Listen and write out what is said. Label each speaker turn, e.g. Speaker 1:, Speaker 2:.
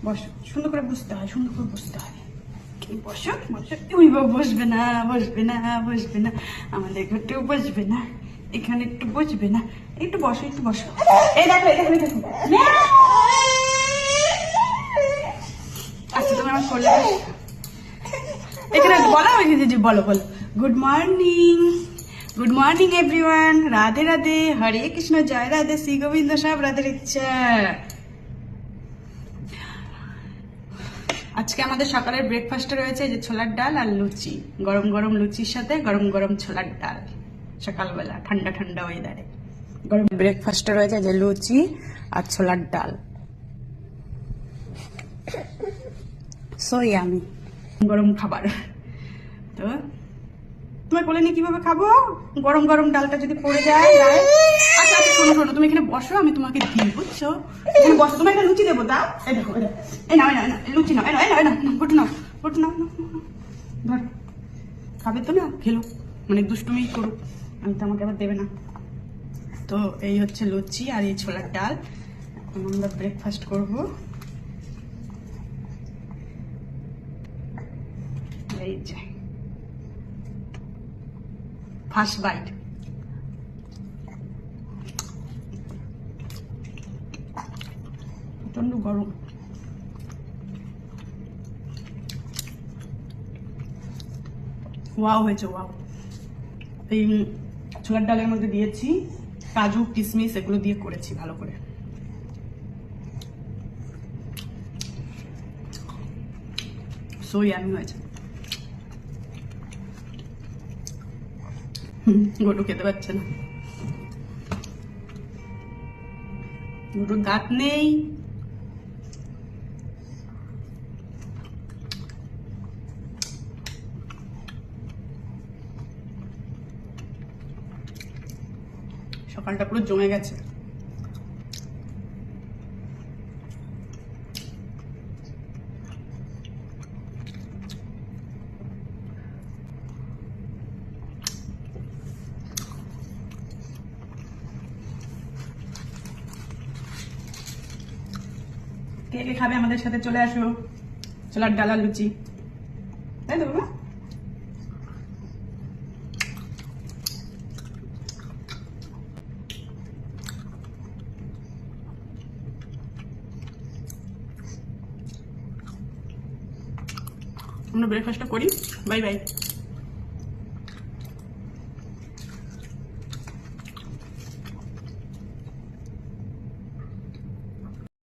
Speaker 1: বসো, সুন্দর করে বুঝতে হয়, সুন্দর করে বুঝতে হয়। বসো বসো। উই বাবা, বসবে না বসবে না বসবে না, আমাদের ঘরটাও বসবে না, এখানে একটু বসবে না। একটু বসো, একটু বসো। এই দেখো, এই দেখো, এই দেখো। আচ্ছা, তুমি আমার করলে এখানে বলো, বলো বলো। Good morning, good morning everyone. Radhe Radhe, Hare Krishna, জয় রাধে, শ্রী গোবিন্দ, সব রাধের ইচ্ছা। আজকে আমাদের সকালের ব্রেকফাস্টে রয়েছে যে ছোলার ডাল আর লুচি, গরম গরম লুচির সাথে গরম গরম ছোলার ডাল। সকালবেলা ঠান্ডা ঠান্ডা ওয়েদারে গরম ব্রেকফাস্টে রয়েছে যে লুচি আর ছোলার ডাল। সো ইয়ামি গরম খাবার। তো তোমার কোলে নিয়ে কিভাবে খাবো? গরম গরম ডালটা যদি পড়ে যায় গায়ে। আচ্ছা আচ্ছা, শোনো শোনো, তুমি এখানে বসো, আমি তোমাকে দিই, বুঝছো? এখানে বসো, তোমার একটা লুচি দেবো, দাও। এই দেখো, এই নাও, লুচি নাও, গুটু নাও, গুটু নাও, ধর। খাবে তো না, খেলো, মানে দুষ্টুমি করুক, আমি তো, আমাকে আবার দেবে না। তো এই হচ্ছে লুচি আর এই ছোলার ডাল। এখন আমরা ব্রেকফাস্ট করবো। এই যে ফার্স্ট বাইট। প্রচন্ড গরম। ওয়াও হয়েছে, ওয়াও। এই ছোলার ডালের মধ্যে দিয়েছি কাজু কিশমিশ, এগুলো দিয়ে করেছি ভালো করে। সো ইয়ামি হয়েছে। গরু খেতে পারছে না, গরুর দাঁত নেই। সকালটা পুরো জমে গেছে। কে কে খাবে আমাদের সাথে চলে আসো, ছোলার ডাল আর লুচি, তাই তো বাবা? আমরা ব্রেকফাস্টটা করি। Bye bye.